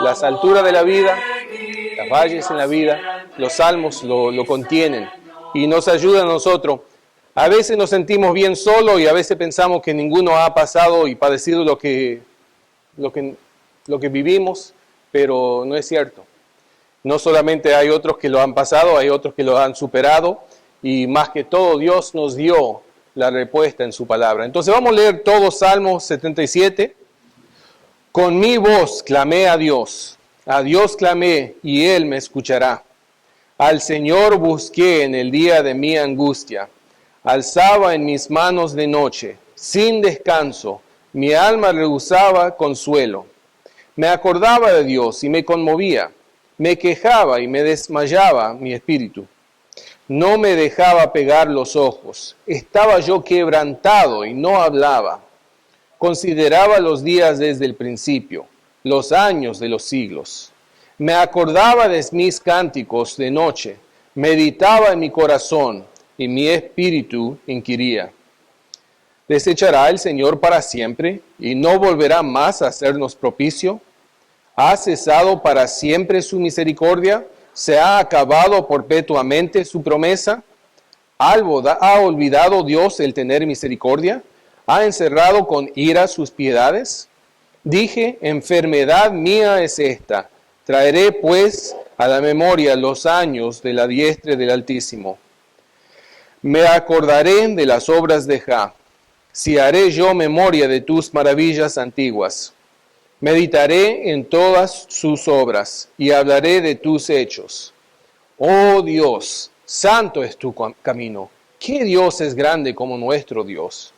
Las alturas de la vida, las valles en la vida, los salmos lo contienen y nos ayudan a nosotros. A veces nos sentimos bien solos y a veces pensamos que ninguno ha pasado y padecido lo que vivimos, pero no es cierto. No solamente hay otros que lo han pasado, hay otros que lo han superado y más que todo Dios nos dio la respuesta en su palabra. Entonces vamos a leer todo Salmo 77. Con mi voz clamé a Dios clamé y Él me escuchará. Al Señor busqué en el día de mi angustia, alzaba en mis manos de noche, sin descanso, mi alma rehusaba consuelo. Me acordaba de Dios y me conmovía, me quejaba y me desmayaba mi espíritu. No me dejaba pegar los ojos, estaba yo quebrantado y no hablaba. Consideraba los días desde el principio, los años de los siglos. Me acordaba de mis cánticos de noche, meditaba en mi corazón y mi espíritu inquiría. ¿Desechará el Señor para siempre y no volverá más a hacernos propicio? ¿Ha cesado para siempre su misericordia? ¿Se ha acabado perpetuamente su promesa? ¿Ha olvidado Dios el tener misericordia? ¿Ha encerrado con ira sus piedades? Dije, enfermedad mía es esta. Traeré pues a la memoria los años de la diestra del Altísimo. Me acordaré de las obras de Jah, si haré yo memoria de tus maravillas antiguas. Meditaré en todas sus obras y hablaré de tus hechos. Oh Dios, santo es tu camino. ¿Qué Dios es grande como nuestro Dios?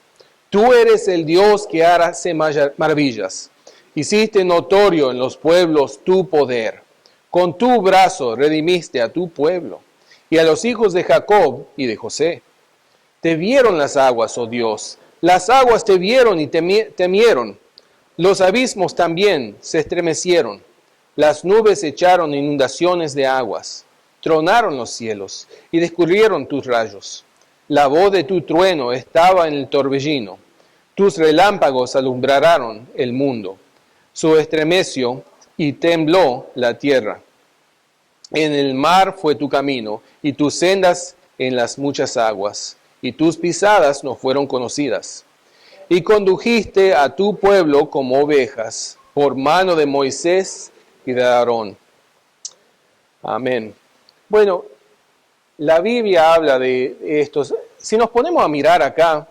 Tú eres el Dios que hace maravillas. Hiciste notorio en los pueblos tu poder. Con tu brazo redimiste a tu pueblo y a los hijos de Jacob y de José. Te vieron las aguas, oh Dios. Las aguas te vieron y temieron. Los abismos también se estremecieron. Las nubes echaron inundaciones de aguas. Tronaron los cielos y descubrieron tus rayos. La voz de tu trueno estaba en el torbellino. Tus relámpagos alumbraron el mundo. Su estremeció y tembló la tierra. En el mar fue tu camino y tus sendas en las muchas aguas, y tus pisadas no fueron conocidas. Y condujiste a tu pueblo como ovejas, por mano de Moisés y de Aarón. Amén. Bueno, la Biblia habla de estos. Si nos ponemos a mirar acá,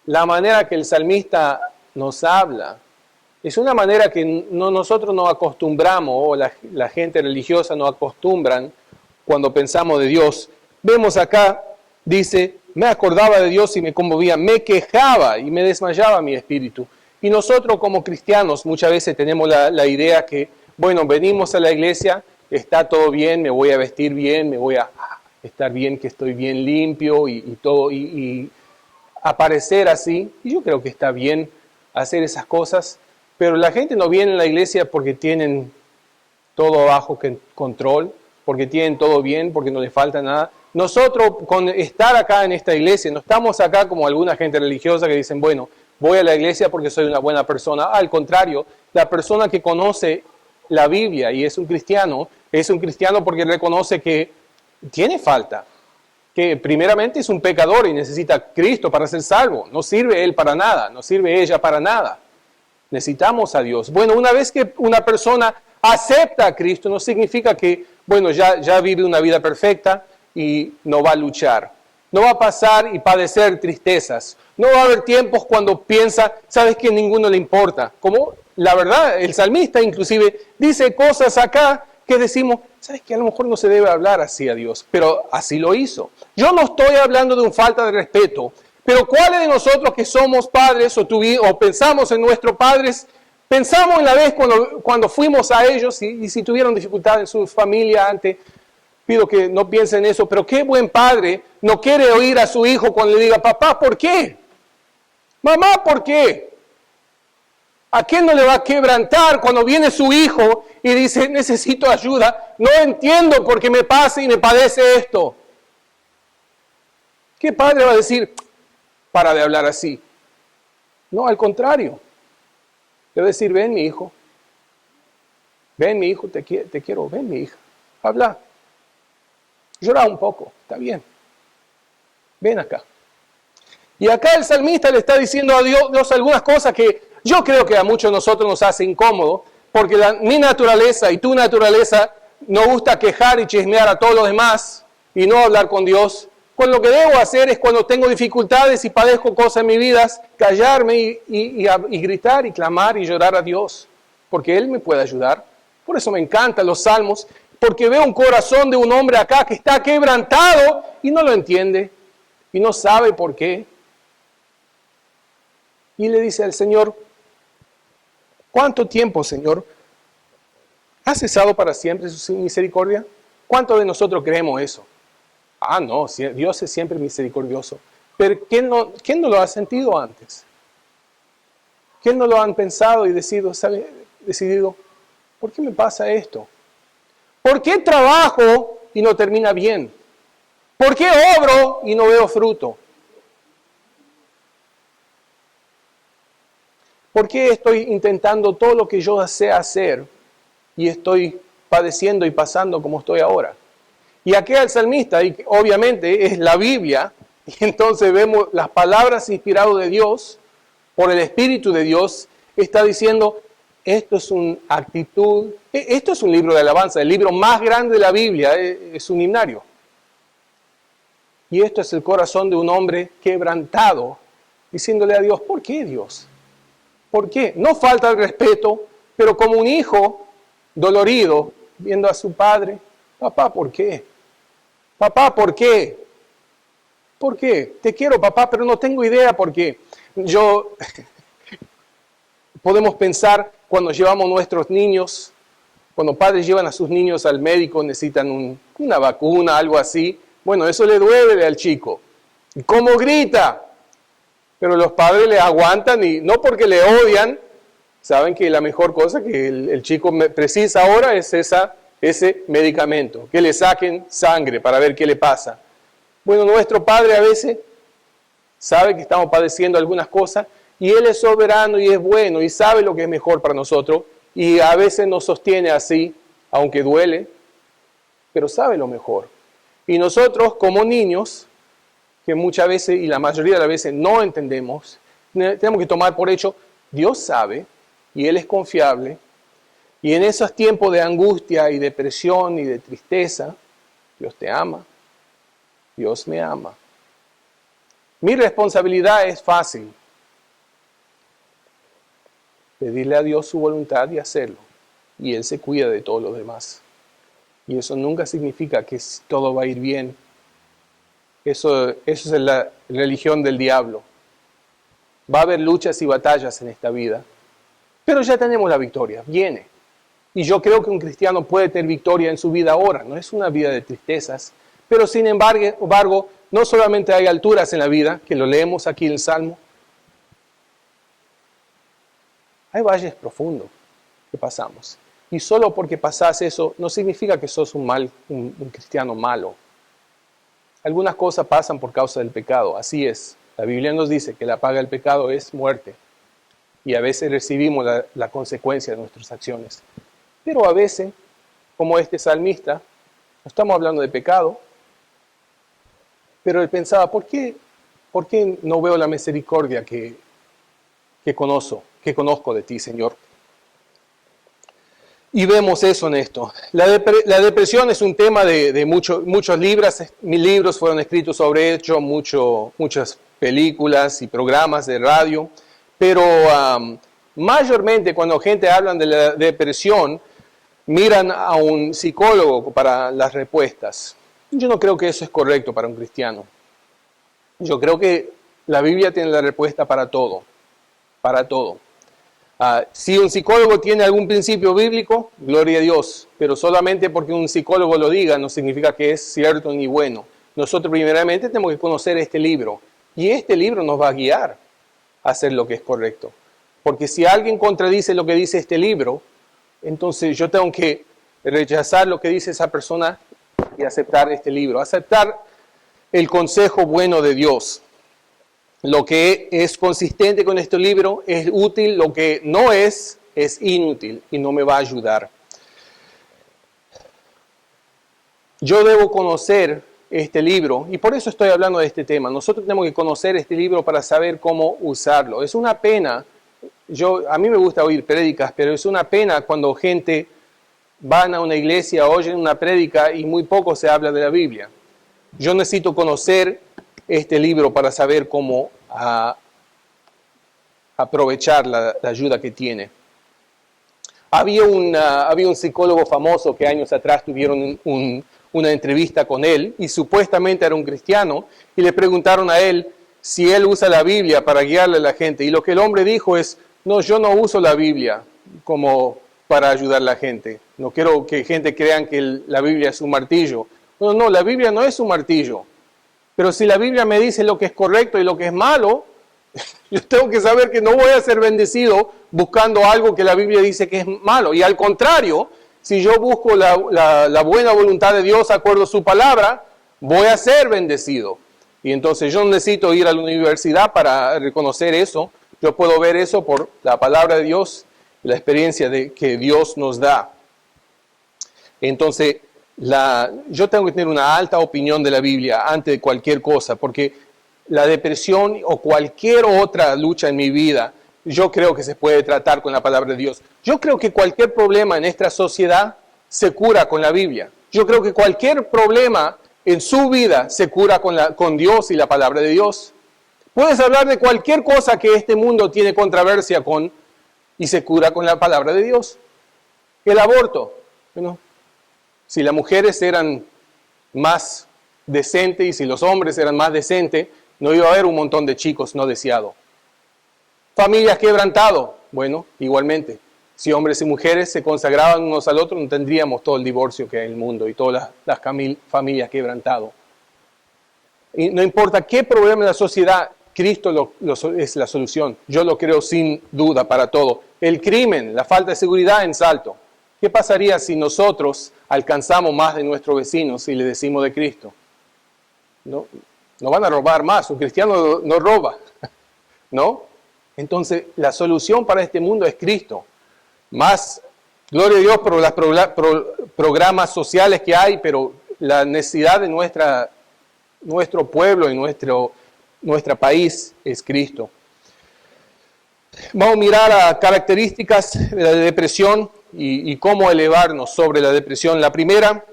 la manera que el salmista nos habla, es una manera que nosotros nos acostumbramos, o la gente religiosa nos acostumbran cuando pensamos de Dios. Vemos acá, dice, me acordaba de Dios y me conmovía, me quejaba y me desmayaba mi espíritu. Y nosotros como cristianos muchas veces tenemos la idea que, bueno, venimos a la iglesia, está todo bien, me voy a vestir bien, me voy a estar bien, que estoy bien limpio y todo, y aparecer así. Y yo creo que está bien hacer esas cosas, pero la gente no viene a la iglesia porque tienen todo bajo control, porque tienen todo bien, porque no les falta nada. Nosotros, con estar acá en esta iglesia, no estamos acá como alguna gente religiosa que dicen, bueno, voy a la iglesia porque soy una buena persona. Al contrario, la persona que conoce la Biblia y es un cristiano porque reconoce que tiene falta, que primeramente es un pecador y necesita a Cristo para ser salvo. No sirve él para nada, no sirve ella para nada. Necesitamos a Dios. Bueno, una vez que una persona acepta a Cristo, no significa que, bueno, ya vive una vida perfecta y no va a luchar. No va a pasar y padecer tristezas. No va a haber tiempos cuando piensa, sabes que a ninguno le importa. Como la verdad, el salmista inclusive dice cosas acá que decimos, sabes que a lo mejor no se debe hablar así a Dios, pero así lo hizo. Yo no estoy hablando de una falta de respeto, pero ¿cuáles de nosotros que somos padres o pensamos en nuestros padres, pensamos en la vez cuando fuimos a ellos y si tuvieron dificultad en su familia antes? Pido que no piensen en eso, pero qué buen padre no quiere oír a su hijo cuando le diga, papá, ¿por qué? Mamá, ¿por qué? ¿A quién no le va a quebrantar cuando viene su hijo y dice, necesito ayuda? No entiendo por qué me pasa y me padece esto. ¿Qué padre va a decir, para de hablar así? No, al contrario. Debe decir, ven mi hijo, te quiero, ven mi hija, habla. Llora un poco, está bien. Ven acá. Y acá el salmista le está diciendo a Dios algunas cosas que yo creo que a muchos de nosotros nos hace incómodo, porque mi naturaleza y tu naturaleza nos gusta quejar y chismear a todos los demás y no hablar con Dios. Cuando lo que debo hacer es cuando tengo dificultades y padezco cosas en mi vida, callarme y gritar y clamar y llorar a Dios, porque Él me puede ayudar. Por eso me encantan los salmos, porque veo un corazón de un hombre acá que está quebrantado y no lo entiende y no sabe por qué. Y le dice al Señor, ¿cuánto tiempo, Señor? ¿Ha cesado para siempre su misericordia? ¿Cuántos de nosotros creemos eso? Ah, no, Dios es siempre misericordioso. Pero ¿quién no lo ha sentido antes? ¿Quién no lo han pensado y decidido, ¿por qué me pasa esto? ¿Por qué trabajo y no termina bien? ¿Por qué obro y no veo fruto? ¿Por qué estoy intentando todo lo que yo sé hacer y estoy padeciendo y pasando como estoy ahora? Y aquí el salmista, y obviamente es la Biblia, y entonces vemos las palabras inspiradas de Dios, por el Espíritu de Dios, está diciendo, esto es una actitud, esto es un libro de alabanza, el libro más grande de la Biblia, es un himnario. Y esto es el corazón de un hombre quebrantado, diciéndole a Dios, ¿por qué Dios? ¿Por qué? No falta el respeto, pero como un hijo dolorido, viendo a su padre, papá, ¿por qué? Papá, ¿por qué? ¿Por qué? Te quiero, papá, pero no tengo idea por qué. Podemos pensar cuando llevamos nuestros niños, cuando padres llevan a sus niños al médico, necesitan una vacuna, algo así. Bueno, eso le duele al chico. ¿Y cómo grita? Pero los padres le aguantan y no porque le odian, saben que la mejor cosa que el chico precisa ahora es ese medicamento, que le saquen sangre para ver qué le pasa. Bueno, nuestro Padre a veces sabe que estamos padeciendo algunas cosas y Él es soberano y es bueno y sabe lo que es mejor para nosotros y a veces nos sostiene así, aunque duele, pero sabe lo mejor. Y nosotros como niños, que muchas veces y la mayoría de las veces no entendemos, tenemos que tomar por hecho, Dios sabe y Él es confiable. Y en esos tiempos de angustia y depresión y de tristeza, Dios te ama, Dios me ama. Mi responsabilidad es fácil, pedirle a Dios su voluntad y hacerlo. Y Él se cuida de todos los demás. Y eso nunca significa que todo va a ir bien. Eso es la religión del diablo. Va a haber luchas y batallas en esta vida, pero ya tenemos la victoria, viene. Y yo creo que un cristiano puede tener victoria en su vida ahora, no es una vida de tristezas, pero sin embargo, no solamente hay alturas en la vida, que lo leemos aquí en el Salmo, hay valles profundos que pasamos. Y solo porque pasás eso no significa que sos un cristiano malo. Algunas cosas pasan por causa del pecado, así es. La Biblia nos dice que la paga del pecado es muerte. Y a veces recibimos la consecuencia de nuestras acciones. Pero a veces, como este salmista, no estamos hablando de pecado, pero él pensaba, ¿por qué no veo la misericordia que conozco de ti, Señor? Y vemos eso en esto. La depresión es un tema de muchos libros. Mis libros fueron escritos sobre ello, muchas películas y programas de radio. Pero mayormente cuando gente habla de la depresión, miran a un psicólogo para las respuestas. Yo no creo que eso es correcto para un cristiano. Yo creo que la Biblia tiene la respuesta para todo. Para todo. Si un psicólogo tiene algún principio bíblico, gloria a Dios, pero solamente porque un psicólogo lo diga no significa que es cierto ni bueno. Nosotros primeramente tenemos que conocer este libro y este libro nos va a guiar a hacer lo que es correcto. Porque si alguien contradice lo que dice este libro, entonces yo tengo que rechazar lo que dice esa persona y aceptar este libro, aceptar el consejo bueno de Dios. Lo que es consistente con este libro es útil, lo que no es inútil y no me va a ayudar. Yo debo conocer este libro y por eso estoy hablando de este tema. Nosotros tenemos que conocer este libro para saber cómo usarlo. Es una pena, a mí me gusta oír prédicas, pero es una pena cuando gente van a una iglesia, oyen una prédica y muy poco se habla de la Biblia. Yo necesito conocer este libro para saber cómo aprovechar la ayuda que tiene. Había un psicólogo famoso que años atrás tuvieron una entrevista con él y supuestamente era un cristiano y le preguntaron a él si él usa la Biblia para guiarle a la gente. Y lo que el hombre dijo es, no, yo no uso la Biblia como para ayudar a la gente. No quiero que gente crea que la Biblia es un martillo. No, la Biblia no es un martillo. Pero si la Biblia me dice lo que es correcto y lo que es malo, yo tengo que saber que no voy a ser bendecido buscando algo que la Biblia dice que es malo. Y al contrario, si yo busco la buena voluntad de Dios de acuerdo a su palabra, voy a ser bendecido. Y entonces yo no necesito ir a la universidad para reconocer eso. Yo puedo ver eso por la palabra de Dios, la experiencia que Dios nos da. Entonces, yo tengo que tener una alta opinión de la Biblia antes de cualquier cosa, porque la depresión o cualquier otra lucha en mi vida, yo creo que se puede tratar con la palabra de Dios. Yo creo que cualquier problema en esta sociedad se cura con la Biblia. Yo creo que cualquier problema en su vida se cura con Dios y la palabra de Dios. Puedes hablar de cualquier cosa que este mundo tiene controversia con y se cura con la palabra de Dios. El aborto, bueno, si las mujeres eran más decentes y si los hombres eran más decentes, no iba a haber un montón de chicos no deseados. Familias quebrantadas, bueno, igualmente. Si hombres y mujeres se consagraban unos al otro, no tendríamos todo el divorcio que hay en el mundo y todas las familias quebrantadas. Y no importa qué problema en la sociedad, Cristo es la solución. Yo lo creo sin duda para todo. El crimen, la falta de seguridad en Salto. ¿Qué pasaría si nosotros alcanzamos más de nuestros vecinos y le decimos de Cristo? No van a robar más, un cristiano no roba, ¿no? Entonces, la solución para este mundo es Cristo. Más, gloria a Dios por los programas sociales que hay, pero la necesidad de nuestro pueblo y nuestro país es Cristo. Vamos a mirar a características de la depresión y cómo elevarnos sobre la depresión. La primera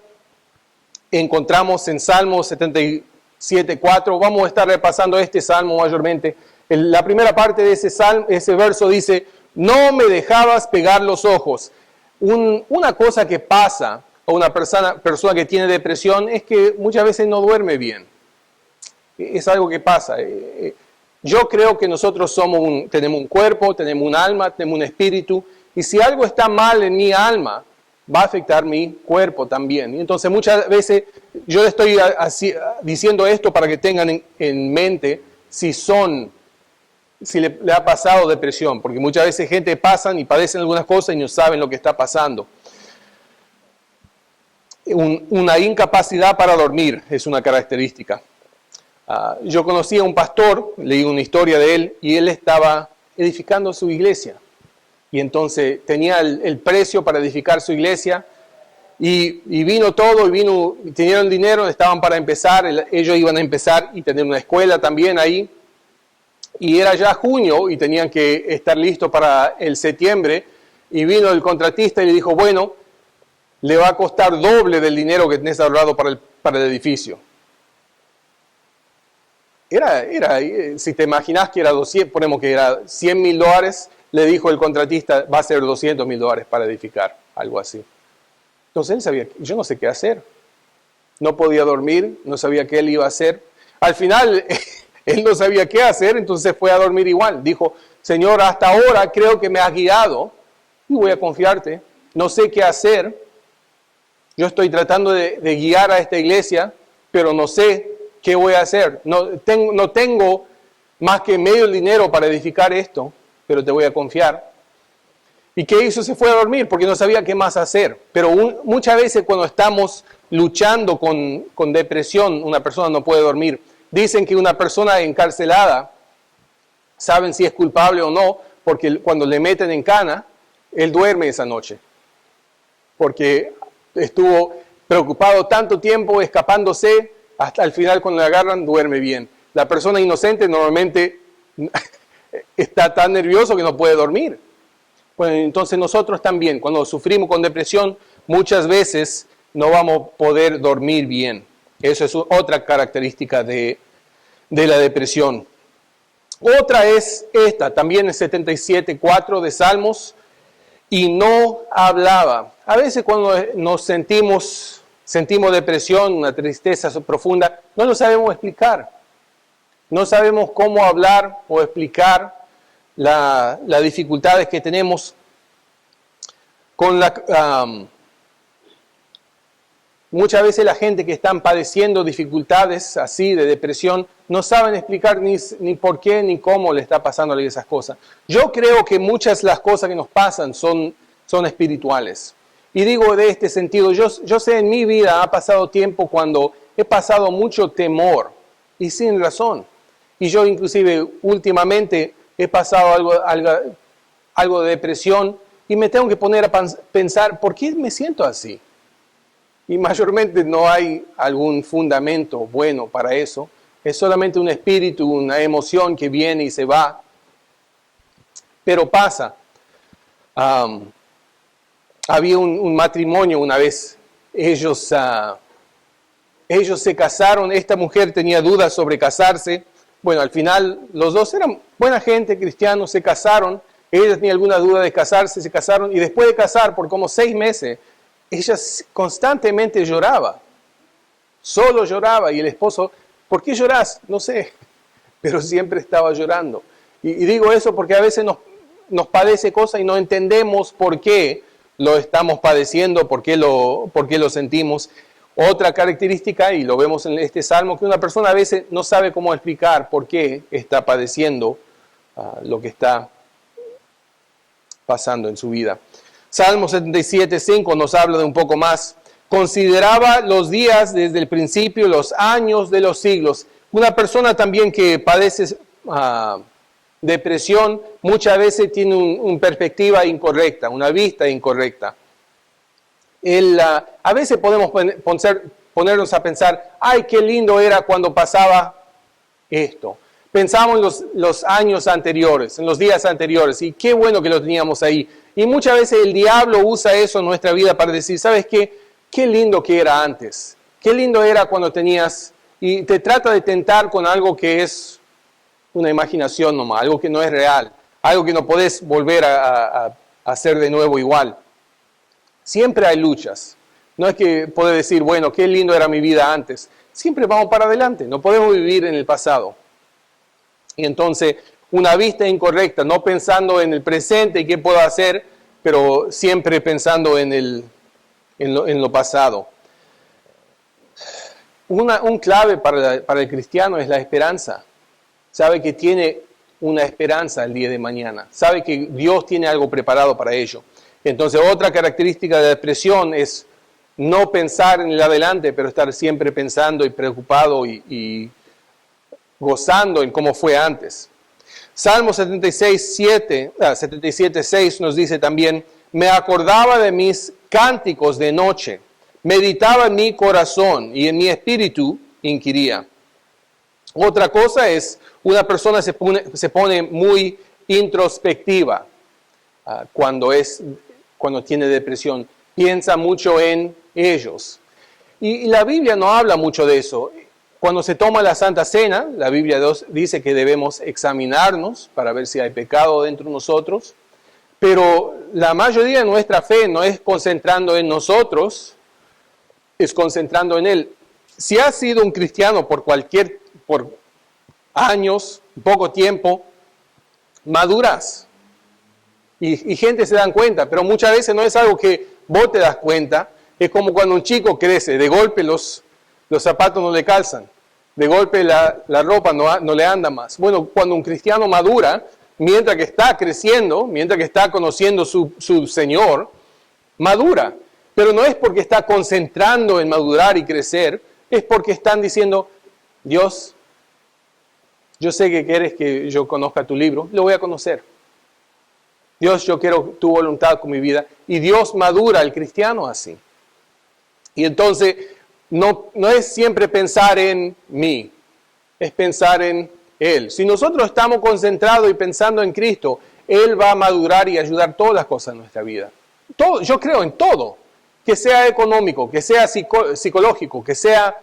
encontramos en Salmo 77:4. Vamos a estar repasando este salmo mayormente. La primera parte de ese verso dice, no me dejabas pegar los ojos. Una cosa que pasa a una persona que tiene depresión es que muchas veces no duerme bien. Es algo que pasa. Yo creo que nosotros tenemos un cuerpo, tenemos un alma, tenemos un espíritu, y si algo está mal en mi alma, va a afectar mi cuerpo también. Y entonces muchas veces yo le estoy diciendo esto para que tengan en mente si le ha pasado depresión, porque muchas veces gente pasan y padecen algunas cosas y no saben lo que está pasando. Una incapacidad para dormir es una característica. Yo conocí a un pastor, leí una historia de él, y él estaba edificando su iglesia. Y entonces tenía el precio para edificar su iglesia, y vino todo, y tenían dinero, estaban para empezar, ellos iban a empezar y tener una escuela también ahí. Y era ya junio y tenían que estar listos para el septiembre, y vino el contratista y le dijo, bueno, le va a costar doble del dinero que tenés ahorrado para el edificio. Si te imaginas que era 200, ponemos que era $100,000, le dijo el contratista, va a ser $200,000 para edificar, algo así. Entonces él sabía, yo no sé qué hacer. No podía dormir, no sabía qué él iba a hacer. Al final, él no sabía qué hacer, entonces fue a dormir igual. Dijo, Señor, hasta ahora creo que me has guiado y voy a confiarte. No sé qué hacer. Yo estoy tratando de guiar a esta iglesia, pero no sé qué voy a hacer. No tengo más que medio el dinero para edificar esto, pero te voy a confiar. ¿Y qué hizo? Se fue a dormir porque no sabía qué más hacer. Pero muchas veces cuando estamos luchando con depresión, una persona no puede dormir. Dicen que una persona encarcelada saben si es culpable o no, porque cuando le meten en cana, él duerme esa noche. Porque estuvo preocupado tanto tiempo escapándose, hasta el final cuando le agarran duerme bien. La persona inocente normalmente está tan nervioso que no puede dormir. Bueno, entonces nosotros también, cuando sufrimos con depresión, muchas veces no vamos a poder dormir bien. Eso es otra característica de la depresión. Otra es esta, también en 77:4 de Salmos, y no hablaba. A veces cuando nos sentimos depresión, una tristeza profunda, no lo sabemos explicar. No sabemos cómo hablar o explicar las dificultades que tenemos con muchas veces la gente que están padeciendo dificultades así de depresión no saben explicar ni por qué ni cómo le está pasando esas cosas. Yo creo que muchas de las cosas que nos pasan son espirituales. Y digo de este sentido, yo sé en mi vida ha pasado tiempo cuando he pasado mucho temor y sin razón. Y yo inclusive últimamente he pasado algo de depresión y me tengo que poner a pensar, ¿por qué me siento así? Y mayormente no hay algún fundamento bueno para eso. Es solamente un espíritu, una emoción que viene y se va. Pero pasa. Había un matrimonio una vez. Ellos se casaron. Esta mujer tenía dudas sobre casarse. Bueno, al final los dos eran buena gente, cristianos, se casaron. Ella tenía alguna duda de casarse, se casaron. Y después de casar, por como 6 meses, ella constantemente lloraba. Solo lloraba. Y el esposo, ¿por qué llorás? No sé. Pero siempre estaba llorando. Y digo eso porque a veces nos padece cosas y no entendemos por qué lo estamos padeciendo, por qué lo sentimos. Otra característica, y lo vemos en este salmo, que una persona a veces no sabe cómo explicar por qué está padeciendo lo que está pasando en su vida. Salmo 77:5 nos habla de un poco más. Consideraba los días desde el principio, los años de los siglos. Una persona también que padece depresión muchas veces tiene una perspectiva incorrecta, una vista incorrecta. A veces podemos ponernos a pensar, ¡ay, qué lindo era cuando pasaba esto! Pensamos en los años anteriores, en los días anteriores, y qué bueno que lo teníamos ahí. Y muchas veces el diablo usa eso en nuestra vida para decir, ¿sabes qué? Qué lindo que era antes. Qué lindo era cuando tenías... Y te trata de tentar con algo que es una imaginación nomás, algo que no es real, algo que no podés volver a hacer de nuevo igual. Siempre hay luchas. No es que podés decir, bueno, qué lindo era mi vida antes. Siempre vamos para adelante, no podemos vivir en el pasado. Y entonces, una vista incorrecta, no pensando en el presente y qué puedo hacer, pero siempre pensando en lo pasado. Un clave para el cristiano es la esperanza. Sabe que tiene una esperanza el día de mañana. Sabe que Dios tiene algo preparado para ello. Entonces, otra característica de la depresión es no pensar en el adelante, pero estar siempre pensando y preocupado y gozando en cómo fue antes. Salmo 77:6 nos dice también, me acordaba de mis cánticos de noche, meditaba en mi corazón y en mi espíritu inquiría. Otra cosa es, una persona se pone muy introspectiva cuando tiene depresión. Piensa mucho en ellos. Y la Biblia no habla mucho de eso. Cuando se toma la Santa Cena, la Biblia dice que debemos examinarnos para ver si hay pecado dentro de nosotros. Pero la mayoría de nuestra fe no es concentrando en nosotros, es concentrando en Él. Si has sido un cristiano por años, poco tiempo, maduras. Y gente se dan cuenta, pero muchas veces no es algo que vos te das cuenta. Es como cuando un chico crece, de golpe los zapatos no le calzan, de golpe la ropa no le anda más. Bueno, cuando un cristiano madura, mientras que está creciendo, mientras que está conociendo su Señor, madura. Pero no es porque está concentrando en madurar y crecer, es porque están diciendo, Dios, yo sé que quieres que yo conozca tu libro, lo voy a conocer. Dios, yo quiero tu voluntad con mi vida. Y Dios madura al cristiano así. Y entonces, no es siempre pensar en mí, es pensar en Él. Si nosotros estamos concentrados y pensando en Cristo, Él va a madurar y ayudar todas las cosas en nuestra vida. Todo, yo creo en todo, que sea económico, que sea psicológico, que sea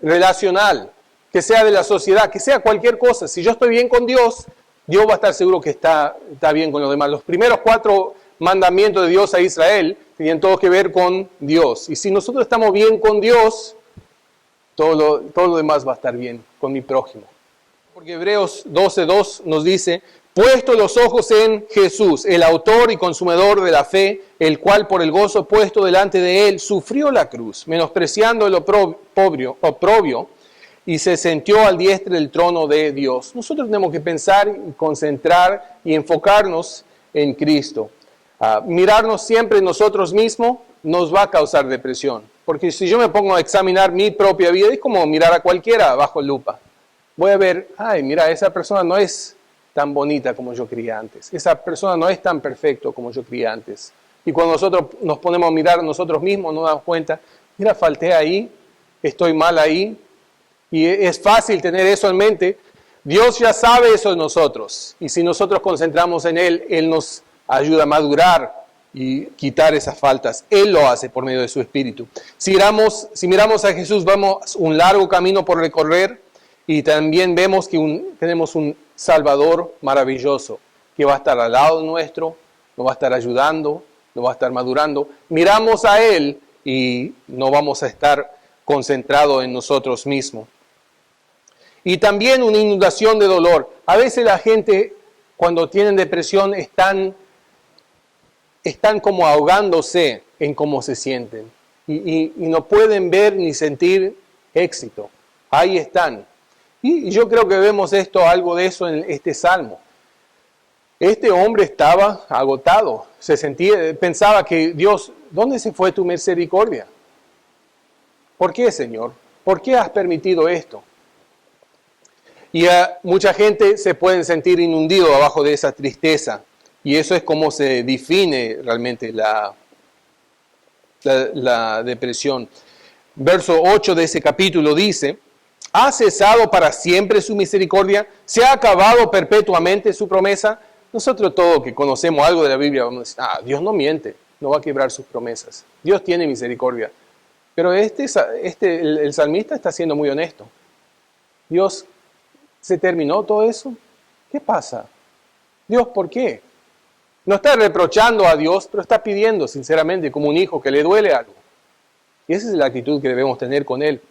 relacional, que sea de la sociedad, que sea cualquier cosa. Si yo estoy bien con Dios, Dios va a estar seguro que está bien con los demás. Los primeros 4 mandamientos de Dios a Israel tienen todo que ver con Dios. Y si nosotros estamos bien con Dios, todo lo demás va a estar bien con mi prójimo. Porque Hebreos 12:2 nos dice, puesto los ojos en Jesús, el autor y consumador de la fe, el cual por el gozo puesto delante de él sufrió la cruz, menospreciando el oprobio, y se sentó al diestre del trono de Dios. Nosotros tenemos que pensar y concentrar y enfocarnos en Cristo. Mirarnos siempre en nosotros mismos nos va a causar depresión. Porque si yo me pongo a examinar mi propia vida, es como mirar a cualquiera bajo lupa. Voy a ver, ay, mira, esa persona no es tan bonita como yo creía antes. Esa persona no es tan perfecto como yo creía antes. Y cuando nosotros nos ponemos a mirar a nosotros mismos, nos damos cuenta, mira, falté ahí, estoy mal ahí. Y es fácil tener eso en mente. Dios ya sabe eso de nosotros. Y si nosotros concentramos en Él, Él nos ayuda a madurar y quitar esas faltas. Él lo hace por medio de su Espíritu. Si miramos a Jesús, vamos un largo camino por recorrer y también vemos que tenemos un Salvador maravilloso que va a estar al lado nuestro, nos va a estar ayudando, nos va a estar madurando. Miramos a Él y no vamos a estar concentrados en nosotros mismos. Y también una inundación de dolor. A veces la gente, cuando tienen depresión, están como ahogándose en cómo se sienten. Y no pueden ver ni sentir éxito. Ahí están. Y yo creo que vemos algo de eso en este salmo. Este hombre estaba agotado. Pensaba que Dios, ¿dónde se fue tu misericordia? ¿Por qué, Señor? ¿Por qué has permitido esto? Y mucha gente se puede sentir inundido abajo de esa tristeza. Y eso es como se define realmente la depresión. Verso 8 de ese capítulo dice, ¿ha cesado para siempre su misericordia? ¿Se ha acabado perpetuamente su promesa? Nosotros todos que conocemos algo de la Biblia vamos a decir, Dios no miente, no va a quebrar sus promesas. Dios tiene misericordia. Pero el salmista está siendo muy honesto. Dios, ¿se terminó todo eso? ¿Qué pasa? Dios, ¿por qué? No está reprochando a Dios, pero está pidiendo sinceramente como un hijo que le duele algo. Y esa es la actitud que debemos tener con Él.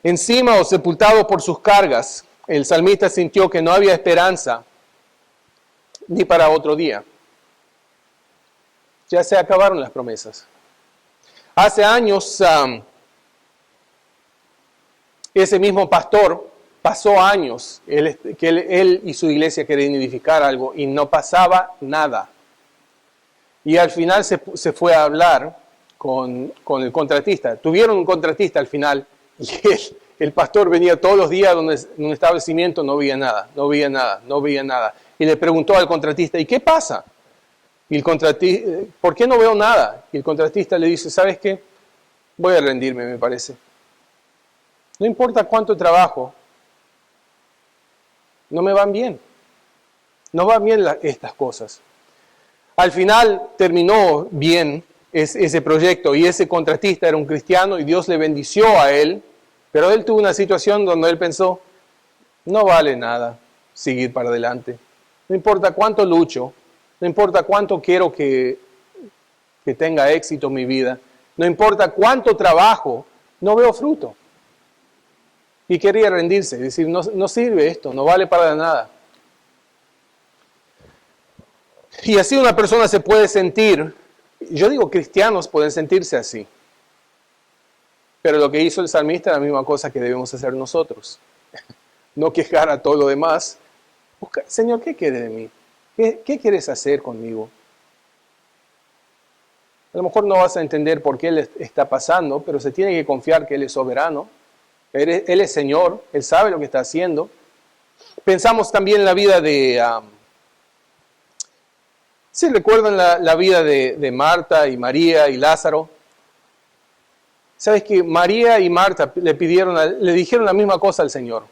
Encima o sepultado por sus cargas, el salmista sintió que no había esperanza ni para otro día. Ya se acabaron las promesas. Hace años, ese mismo pastor pasó años que él y su iglesia querían edificar algo y no pasaba nada. Y al final se fue a hablar con el contratista. Tuvieron un contratista al final y el pastor venía todos los días donde en un establecimiento no veía nada. Y le preguntó al contratista, ¿y qué pasa? Y el contratista, ¿por qué no veo nada? Y el contratista le dice, ¿sabes qué? Voy a rendirme, me parece. No importa cuánto trabajo, no me van bien. No van bien estas cosas. Al final terminó bien ese proyecto y ese contratista era un cristiano y Dios le bendició a él, pero él tuvo una situación donde él pensó, no vale nada seguir para adelante. No importa cuánto lucho, no importa cuánto quiero que tenga éxito en mi vida, no importa cuánto trabajo, no veo fruto. Y quería rendirse, decir, no sirve esto, no vale para nada. Y así una persona se puede sentir, yo digo cristianos pueden sentirse así. Pero lo que hizo el salmista es la misma cosa que debemos hacer nosotros. No quejar a todo lo demás. Busca, Señor, ¿qué quieres de mí? ¿Qué quieres hacer conmigo? A lo mejor no vas a entender por qué Él está pasando, pero se tiene que confiar que Él es soberano Él es Señor, Él sabe lo que está haciendo. Pensamos también en la vida de... ¿sí recuerdan la vida de Marta y María y Lázaro? ¿Sabes que María y Marta le dijeron la misma cosa al Señor?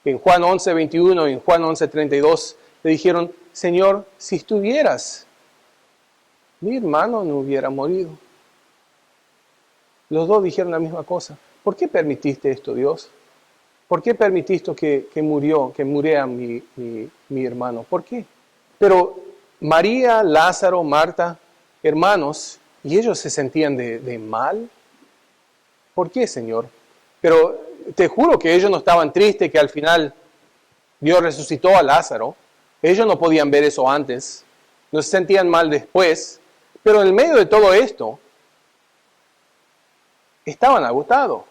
En Juan 11:21 y en Juan 11:32 le dijeron, Señor, si estuvieras, mi hermano no hubiera morido. Los dos dijeron la misma cosa. ¿Por qué permitiste esto, Dios? ¿Por qué permitiste que muriera mi hermano? ¿Por qué? Pero María, Lázaro, Marta, hermanos, ¿y ellos se sentían de mal? ¿Por qué, Señor? Pero te juro que ellos no estaban tristes que al final Dios resucitó a Lázaro. Ellos no podían ver eso antes. No se sentían mal después. Pero en el medio de todo esto, estaban agotados.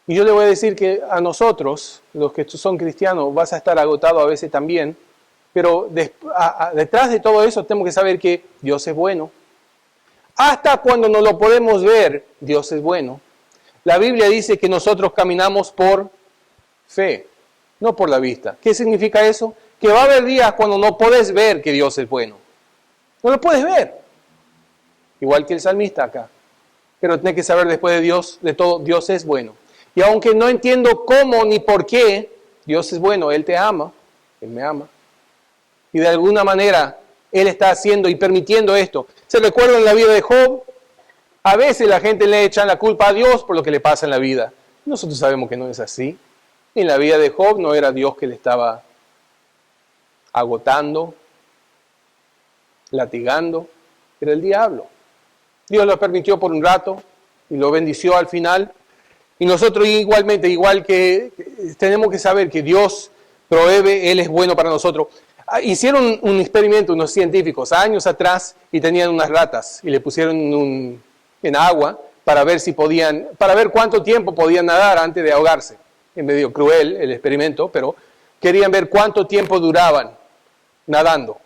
Y yo le voy a decir que a nosotros, los que son cristianos, vas a estar agotado a veces también. Pero detrás de todo eso tenemos que saber que Dios es bueno. Hasta cuando no lo podemos ver, Dios es bueno. La Biblia dice que nosotros caminamos por fe, no por la vista. ¿Qué significa eso? Que va a haber días cuando no puedes ver que Dios es bueno. No lo puedes ver. Igual que el salmista acá. Pero tienes que saber después de todo, Dios es bueno. Y aunque no entiendo cómo ni por qué, Dios es bueno. Él te ama. Él me ama. Y de alguna manera, Él está haciendo y permitiendo esto. ¿Se recuerdan la vida de Job? A veces la gente le echa la culpa a Dios por lo que le pasa en la vida. Nosotros sabemos que no es así. En la vida de Job no era Dios que le estaba agotando, latigando, era el diablo. Dios lo permitió por un rato y lo bendició al final. Y nosotros igualmente, igual que tenemos que saber que Dios provee, Él es bueno para nosotros. Hicieron un experimento unos científicos años atrás y tenían unas ratas y le pusieron en agua para ver cuánto tiempo podían nadar antes de ahogarse. Es medio cruel el experimento, pero querían ver cuánto tiempo duraban nadando.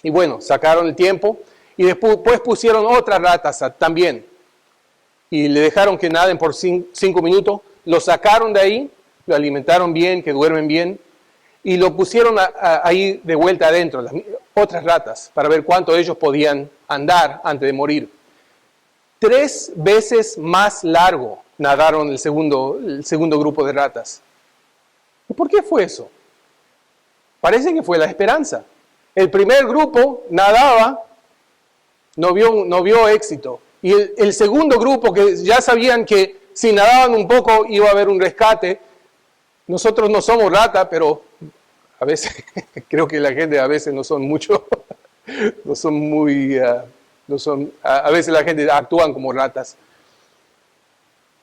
Y bueno, sacaron el tiempo y después pusieron otras ratas también. Y le dejaron que naden por 5 minutos, lo sacaron de ahí, lo alimentaron bien, que duermen bien, y lo pusieron ahí de vuelta adentro, las otras ratas, para ver cuánto ellos podían andar antes de morir. 3 veces más largo nadaron el segundo grupo de ratas. ¿Y por qué fue eso? Parece que fue la esperanza. El primer grupo nadaba, no vio éxito. Y el segundo grupo, que ya sabían que si nadaban un poco iba a haber un rescate. Nosotros no somos ratas, pero a veces creo que la gente a veces no son mucho, no son muy... a veces la gente actúan como ratas.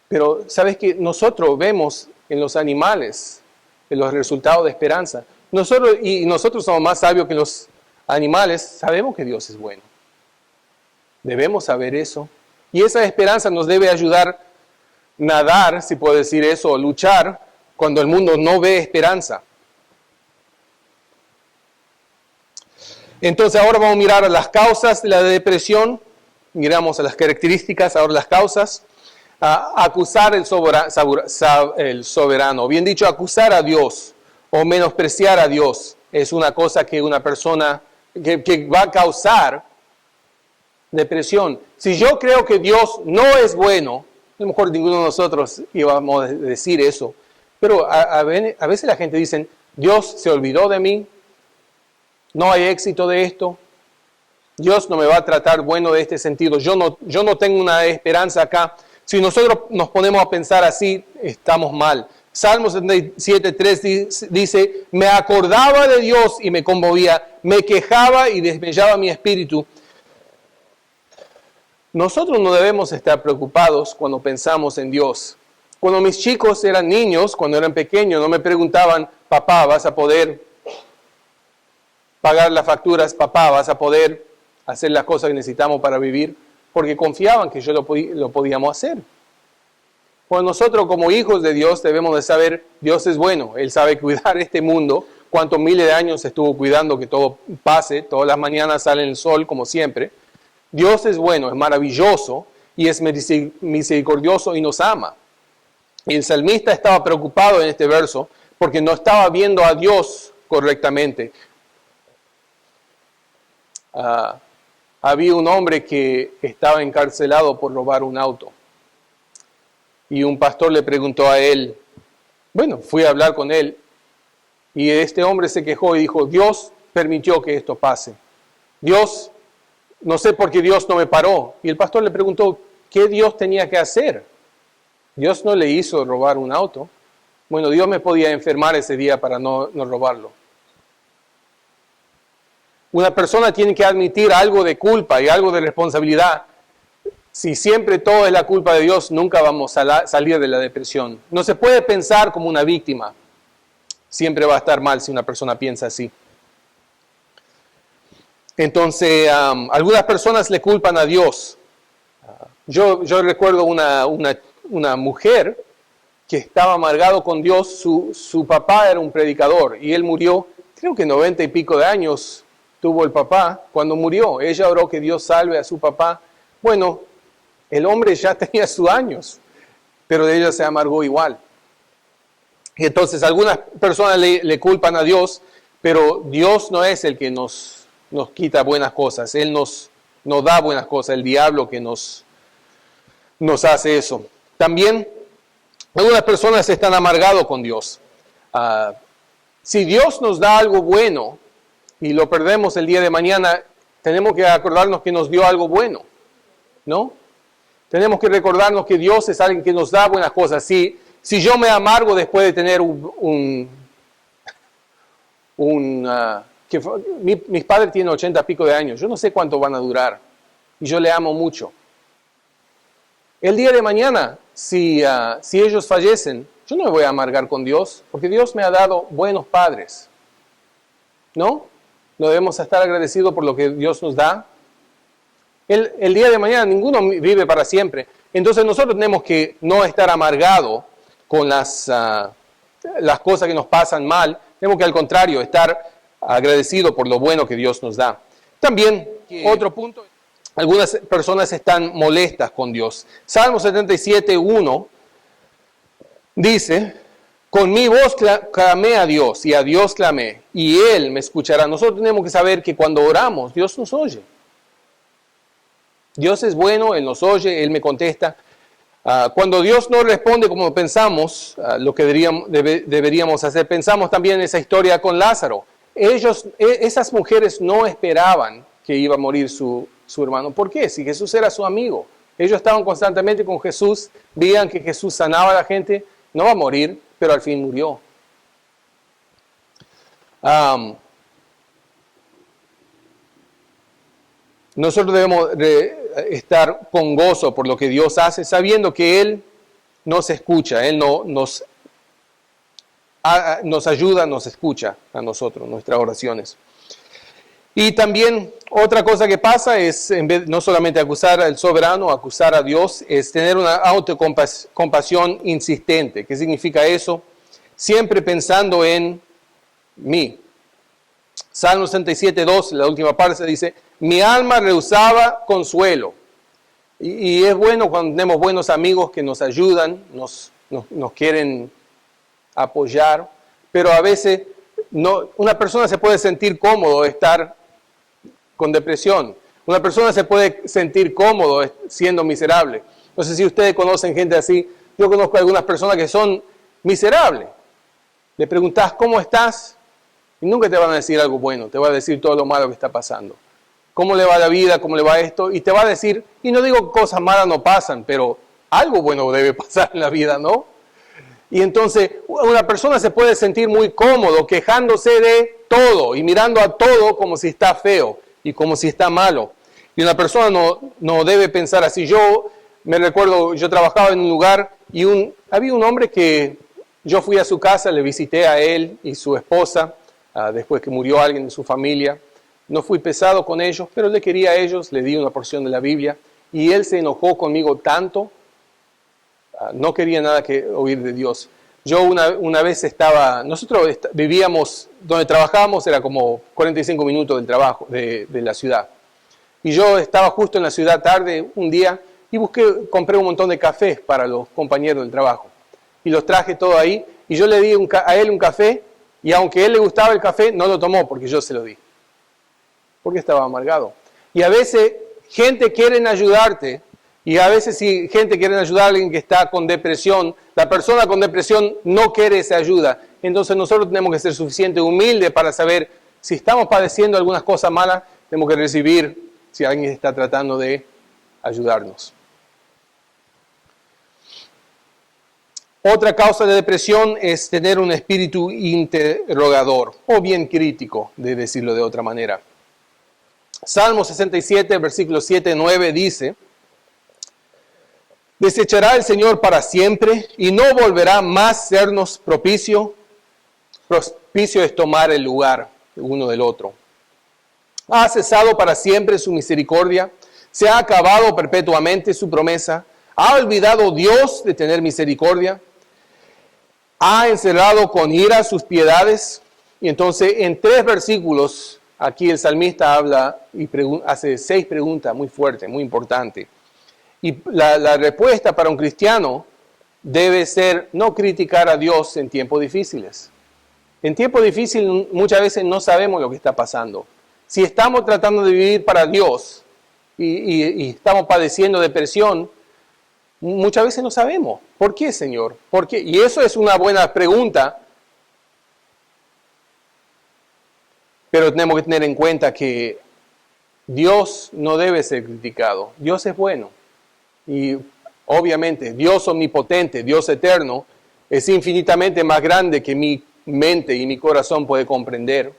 Pero sabes que nosotros vemos en los animales en los resultados de esperanza. Nosotros somos más sabios que los animales, sabemos que Dios es bueno. Debemos saber eso. Y esa esperanza nos debe ayudar a nadar, si puedo decir eso, o luchar cuando el mundo no ve esperanza. Entonces ahora vamos a mirar a las causas de la depresión. Miramos a las características, ahora las causas. Acusar el soberano. Bien dicho, acusar a Dios o menospreciar a Dios es una cosa que una persona que va a causar depresión. Si yo creo que Dios no es bueno, a lo mejor ninguno de nosotros íbamos a decir eso, pero a veces la gente dice, Dios se olvidó de mí, no hay éxito de esto, Dios no me va a tratar bueno de este sentido, yo no tengo una esperanza acá. Si nosotros nos ponemos a pensar así, estamos mal. Salmo 77:3 dice, me acordaba de Dios y me conmovía, me quejaba y desmayaba mi espíritu. Nosotros no debemos estar preocupados cuando pensamos en Dios. Cuando mis chicos eran niños, cuando eran pequeños, no me preguntaban, papá, ¿vas a poder pagar las facturas? Papá, ¿vas a poder hacer las cosas que necesitamos para vivir? Porque confiaban que yo lo podíamos hacer. Pues nosotros como hijos de Dios debemos de saber, Dios es bueno, Él sabe cuidar este mundo. Cuántos miles de años estuvo cuidando que todo pase, todas las mañanas sale el sol como siempre. Dios es bueno, es maravilloso y es misericordioso y nos ama. Y el salmista estaba preocupado en este verso porque no estaba viendo a Dios correctamente. Había un hombre que estaba encarcelado por robar un auto. Y un pastor le preguntó a él, bueno, fui a hablar con él, y este hombre se quejó y dijo, Dios permitió que esto pase. Dios, no sé por qué Dios no me paró. Y el pastor le preguntó, ¿qué Dios tenía que hacer? Dios no le hizo robar un auto. Bueno, Dios me podía enfermar ese día para no robarlo. Una persona tiene que admitir algo de culpa y algo de responsabilidad. Si siempre todo es la culpa de Dios, nunca vamos a salir de la depresión. No se puede pensar como una víctima. Siempre va a estar mal si una persona piensa así. Entonces, algunas personas le culpan a Dios. Yo recuerdo una mujer que estaba amargado con Dios. Su papá era un predicador y él murió, creo que 90 y pico de años tuvo el papá cuando murió. Ella oró que Dios salve a su papá. Bueno, el hombre ya tenía sus años, pero de ella se amargó igual. Y entonces algunas personas le culpan a Dios, pero Dios no es el que nos quita buenas cosas. Él nos da buenas cosas, el diablo que nos hace eso. También algunas personas están amargados con Dios. Si Dios nos da algo bueno y lo perdemos el día de mañana, tenemos que acordarnos que nos dio algo bueno, ¿no? Tenemos que recordarnos que Dios es alguien que nos da buenas cosas. Si yo me amargo después de tener mis padres tienen 80 y pico de años, yo no sé cuánto van a durar y yo le amo mucho. El día de mañana, si ellos fallecen, yo no me voy a amargar con Dios, porque Dios me ha dado buenos padres, ¿no? No debemos estar agradecidos por lo que Dios nos da. El día de mañana ninguno vive para siempre. Entonces nosotros tenemos que no estar amargados con las cosas que nos pasan mal. Tenemos que al contrario estar agradecidos por lo bueno que Dios nos da. También, otro punto, algunas personas están molestas con Dios. Salmo 77:1 dice, con mi voz clamé a Dios y a Dios clamé y Él me escuchará. Nosotros tenemos que saber que cuando oramos, Dios nos oye. Dios es bueno, Él nos oye, Él me contesta. Cuando Dios no responde como pensamos, lo que deberíamos hacer, pensamos también en esa historia con Lázaro. Esas mujeres no esperaban que iba a morir su hermano. ¿Por qué? Si Jesús era su amigo. Ellos estaban constantemente con Jesús, veían que Jesús sanaba a la gente, no va a morir, pero al fin murió. Nosotros debemos estar con gozo por lo que Dios hace, sabiendo que Él nos escucha, Él nos ayuda, nos escucha a nosotros, nuestras oraciones. Y también otra cosa que pasa es, en vez no solamente acusar al soberano, acusar a Dios, es tener una autocompasión insistente. ¿Qué significa eso? Siempre pensando en mí. Salmo 67:2, la última parte dice, mi alma rehusaba consuelo. Y es bueno cuando tenemos buenos amigos que nos ayudan, nos quieren apoyar, pero a veces una persona se puede sentir cómodo estar con depresión. Una persona se puede sentir cómodo siendo miserable. No sé si ustedes conocen gente así. Yo conozco a algunas personas que son miserables. Le preguntas, ¿cómo estás? Y nunca te van a decir algo bueno. Te va a decir todo lo malo que está pasando. ¿Cómo le va la vida? ¿Cómo le va esto? Y te va a decir, y no digo que cosas malas no pasan, pero algo bueno debe pasar en la vida, ¿no? Y entonces una persona se puede sentir muy cómodo quejándose de todo y mirando a todo como si está feo y como si está malo. Y una persona no debe pensar así. Yo me recuerdo, yo trabajaba en un lugar y había un hombre que yo fui a su casa, le visité a él y su esposa, después que murió alguien de su familia. No fui pesado con ellos, pero le quería a ellos, le di una porción de la Biblia y él se enojó conmigo tanto, no quería nada que oír de Dios. Yo una vez nosotros vivíamos, donde trabajábamos era como 45 minutos del trabajo, de la ciudad. Y yo estaba justo en la ciudad tarde un día y compré un montón de cafés para los compañeros del trabajo. y los traje todo ahí, y yo le di a él un café, y aunque a él le gustaba el café, no lo tomó porque yo se lo di. Porque estaba amargado. Y a veces gente quiere ayudarte, y a veces si gente quiere ayudar a alguien que está con depresión, la persona con depresión no quiere esa ayuda. Entonces nosotros tenemos que ser suficientemente humildes para saber si estamos padeciendo algunas cosas malas, tenemos que recibir si alguien está tratando de ayudarnos. Otra causa de depresión es tener un espíritu interrogador, o bien crítico, de decirlo de otra manera. Salmo 67, versículos 7 y 9 dice: desechará el Señor para siempre y no volverá más sernos propicio. Propicio es tomar el lugar uno del otro. Ha cesado para siempre su misericordia, se ha acabado perpetuamente su promesa, ha olvidado Dios de tener misericordia, ha encerrado con ira sus piedades. Y entonces en 3 versículos, aquí el salmista habla y hace 6 preguntas muy fuertes, muy importantes. Y la respuesta para un cristiano debe ser no criticar a Dios en tiempos difíciles. En tiempos difíciles muchas veces no sabemos lo que está pasando. Si estamos tratando de vivir para Dios y estamos padeciendo depresión, muchas veces no sabemos. ¿Por qué, Señor? ¿Por qué? Y eso es una buena pregunta, pero tenemos que tener en cuenta que Dios no debe ser criticado. Dios es bueno. Y obviamente Dios omnipotente, Dios eterno, es infinitamente más grande que mi mente y mi corazón puede comprender.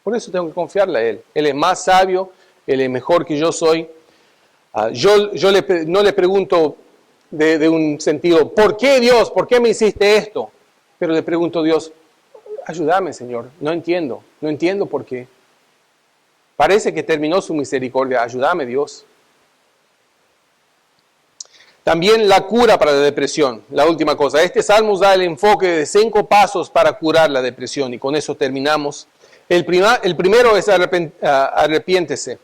Por eso tengo que confiarle a Él. Él es más sabio, Él es mejor que yo soy. Yo no le pregunto de un sentido, ¿por qué Dios? ¿Por qué me hiciste esto? Pero le pregunto a Dios, ayúdame, Señor, no entiendo por qué. Parece que terminó su misericordia, ayúdame, Dios. También la cura para la depresión, la última cosa. Este salmo da el enfoque de 5 pasos para curar la depresión y con eso terminamos. El primero es arrepiéntese.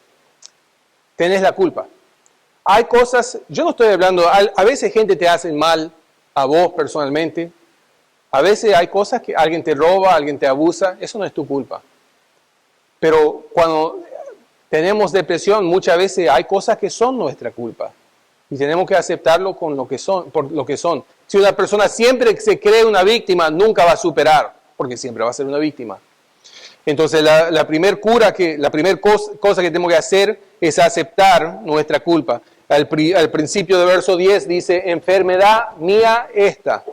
Tenés la culpa. Hay cosas, yo no estoy hablando, a veces gente te hace mal a vos personalmente. A veces hay cosas que alguien te roba, alguien te abusa, eso no es tu culpa. Pero cuando tenemos depresión, muchas veces hay cosas que son nuestra culpa. Y tenemos que aceptarlo con lo que son, por lo que son. Si una persona siempre se cree una víctima, nunca va a superar, porque siempre va a ser una víctima. Entonces, la primera cosa que tenemos que hacer es aceptar nuestra culpa. Al principio del verso 10 dice, enfermedad mía esta.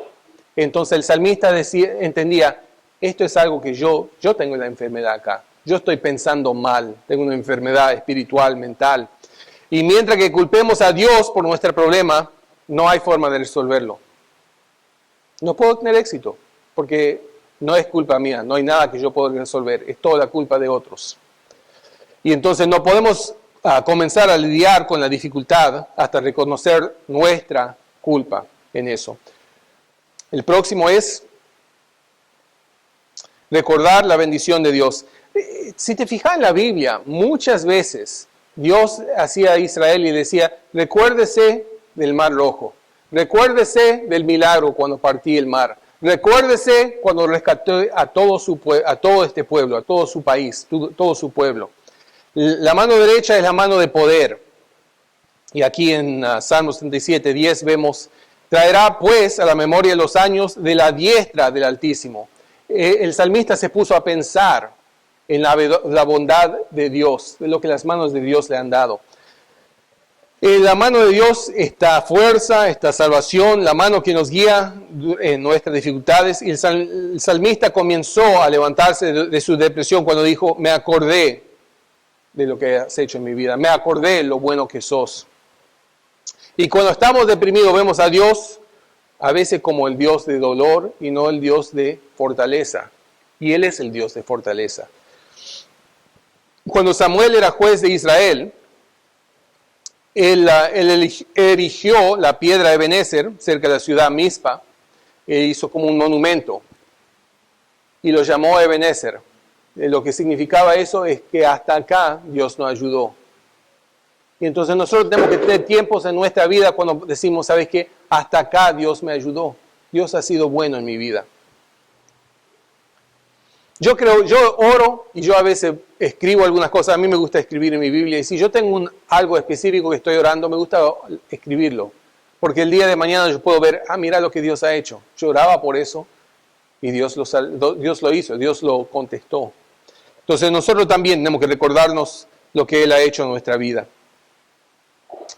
Entonces el salmista entendía, esto es algo que yo tengo la enfermedad acá. Yo estoy pensando mal, tengo una enfermedad espiritual, mental. Y mientras que culpemos a Dios por nuestro problema, no hay forma de resolverlo. No puedo tener éxito, porque no es culpa mía, no hay nada que yo pueda resolver, es toda la culpa de otros. Y entonces no podemos comenzar a lidiar con la dificultad hasta reconocer nuestra culpa en eso. El próximo es recordar la bendición de Dios. Si te fijas en la Biblia, muchas veces Dios hacía a Israel y decía, recuérdese del Mar Rojo, recuérdese del milagro cuando partí el mar, recuérdese cuando rescató a todo este pueblo, a todo su país, todo su pueblo. La mano derecha es la mano de poder. Y aquí en Salmo 77, 10 vemos, traerá pues a la memoria los años de la diestra del Altísimo. El salmista se puso a pensar en la bondad de Dios, de lo que las manos de Dios le han dado. En la mano de Dios está fuerza, está salvación, la mano que nos guía en nuestras dificultades. Y el salmista comenzó a levantarse de su depresión cuando dijo, me acordé de lo que has hecho en mi vida, me acordé de lo bueno que sos. Y cuando estamos deprimidos vemos a Dios a veces como el Dios de dolor y no el Dios de fortaleza. Y Él es el Dios de fortaleza. Cuando Samuel era juez de Israel, él erigió la piedra de Ebenezer cerca de la ciudad Mizpa, e hizo como un monumento y lo llamó Ebenezer. Lo que significaba eso es que hasta acá Dios nos ayudó. Y entonces nosotros tenemos que tener tiempos en nuestra vida cuando decimos, ¿sabes qué? Hasta acá Dios me ayudó. Dios ha sido bueno en mi vida. Yo oro y yo a veces escribo algunas cosas. A mí me gusta escribir en mi Biblia. Y si yo tengo algo específico que estoy orando, me gusta escribirlo. Porque el día de mañana yo puedo ver, mira lo que Dios ha hecho. Yo oraba por eso y Dios lo hizo, Dios lo contestó. Entonces nosotros también tenemos que recordarnos lo que Él ha hecho en nuestra vida.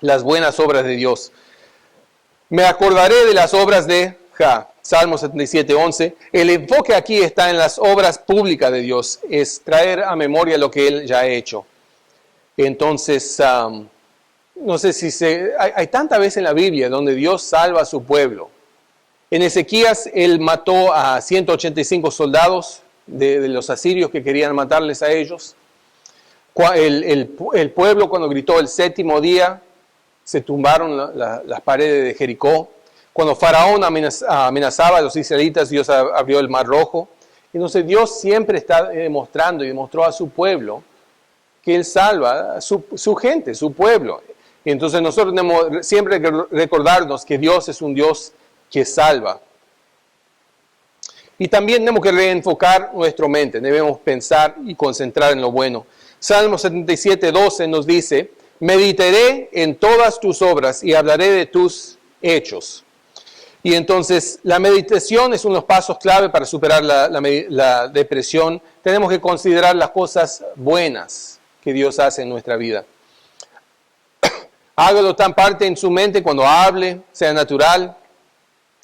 Las buenas obras de Dios. Me acordaré de las obras de Salmo 77:11. El enfoque aquí está en las obras públicas de Dios. Es traer a memoria lo que Él ya ha hecho. Entonces, no sé si hay tantas veces en la Biblia donde Dios salva a su pueblo. En Ezequías, Él mató a 185 soldados de los asirios que querían matarles a ellos. El pueblo, cuando gritó el séptimo día, se tumbaron las paredes de Jericó. Cuando Faraón amenazaba a los israelitas, Dios abrió el Mar Rojo. Entonces Dios siempre está demostrando y demostró a su pueblo que Él salva a su gente, su pueblo. Y entonces nosotros tenemos siempre que recordarnos que Dios es un Dios que salva. Y también tenemos que reenfocar nuestra mente, debemos pensar y concentrar en lo bueno. Salmo 77:12 nos dice, meditaré en todas tus obras y hablaré de tus hechos. Y entonces la meditación es uno de los pasos clave para superar la depresión. Tenemos que considerar las cosas buenas que Dios hace en nuestra vida. Hágalo tan parte en su mente cuando hable, sea natural.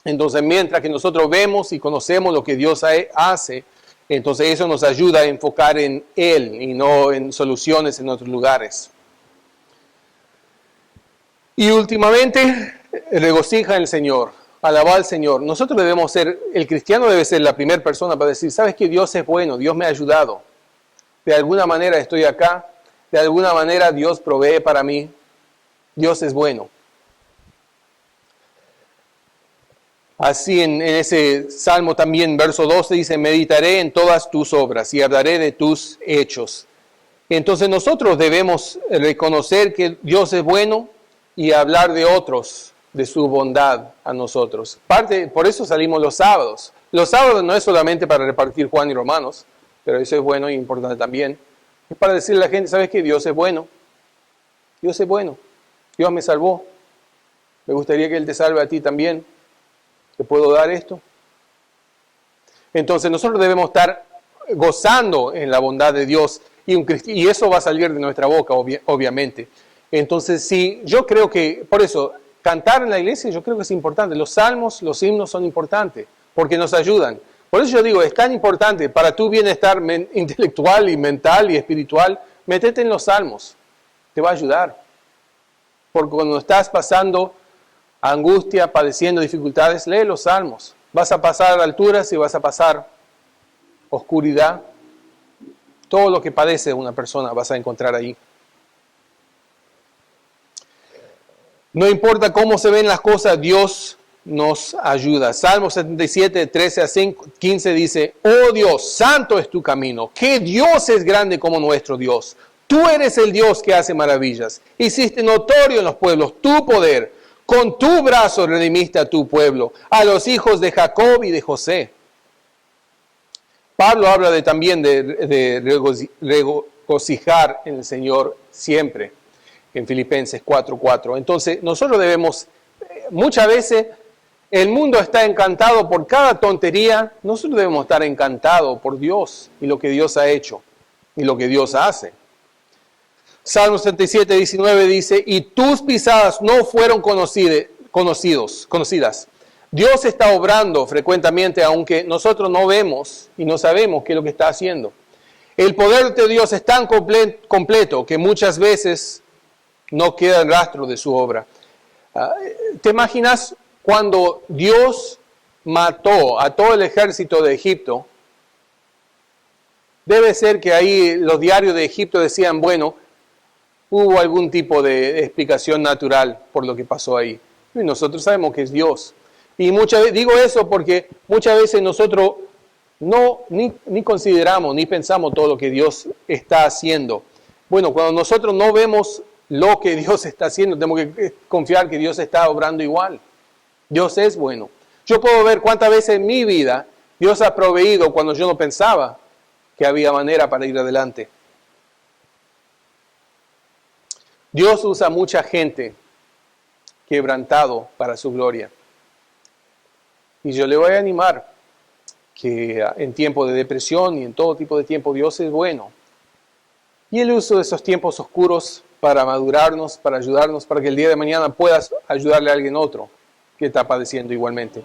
Entonces mientras que nosotros vemos y conocemos lo que Dios hace, entonces eso nos ayuda a enfocar en Él y no en soluciones en otros lugares. Y últimamente, regocija en el Señor. Alabar al Señor. Nosotros debemos ser, el cristiano debe ser la primera persona para decir, ¿sabes que Dios es bueno? Dios me ha ayudado. De alguna manera estoy acá. De alguna manera Dios provee para mí. Dios es bueno. Así en ese Salmo también, verso 12 dice, meditaré en todas tus obras y hablaré de tus hechos. Entonces nosotros debemos reconocer que Dios es bueno y hablar de otros, de su bondad a nosotros. Por eso salimos los sábados. Los sábados no es solamente para repartir Juan y Romanos, pero eso es bueno y importante también. Es para decirle a la gente, ¿sabes qué? Dios es bueno. Dios es bueno. Dios me salvó. Me gustaría que Él te salve a ti también. ¿Te puedo dar esto? Entonces nosotros debemos estar gozando en la bondad de Dios y eso va a salir de nuestra boca, obviamente. Entonces, sí, yo creo que, por eso, cantar en la iglesia yo creo que es importante. Los salmos, los himnos son importantes porque nos ayudan. Por eso yo digo, es tan importante para tu bienestar intelectual y mental y espiritual, métete en los salmos. Te va a ayudar. Porque cuando estás pasando angustia, padeciendo dificultades, lee los salmos. Vas a pasar alturas y vas a pasar oscuridad. Todo lo que padece una persona vas a encontrar ahí. No importa cómo se ven las cosas, Dios nos ayuda. Salmo 77, 13 a 15 dice, oh Dios, santo es tu camino. ¿Qué Dios es grande como nuestro Dios? Tú eres el Dios que hace maravillas. Hiciste notorio en los pueblos tu poder. Con tu brazo redimiste a tu pueblo, a los hijos de Jacob y de José. Pablo habla también de regocijar en el Señor siempre. En Filipenses 4:4. Entonces, nosotros debemos, muchas veces, el mundo está encantado por cada tontería, nosotros debemos estar encantados por Dios y lo que Dios ha hecho y lo que Dios hace. Salmo 77:19 dice, y tus pisadas no fueron conocidas. Dios está obrando frecuentemente, aunque nosotros no vemos y no sabemos qué es lo que está haciendo. El poder de Dios es tan completo que muchas veces no queda rastro de su obra. ¿Te imaginas cuando Dios mató a todo el ejército de Egipto? Debe ser que ahí los diarios de Egipto decían, bueno, hubo algún tipo de explicación natural por lo que pasó ahí. Y nosotros sabemos que es Dios. Y digo eso porque muchas veces nosotros ni consideramos, ni pensamos todo lo que Dios está haciendo. Bueno, cuando nosotros no vemos lo que Dios está haciendo, tenemos que confiar que Dios está obrando igual. Dios es bueno. Yo puedo ver cuántas veces en mi vida Dios ha proveído cuando yo no pensaba que había manera para ir adelante. Dios usa mucha gente quebrantado para su gloria. Y yo le voy a animar que en tiempo de depresión y en todo tipo de tiempo Dios es bueno. Y el uso de esos tiempos oscuros para madurarnos, para ayudarnos, para que el día de mañana puedas ayudarle a alguien otro que está padeciendo igualmente.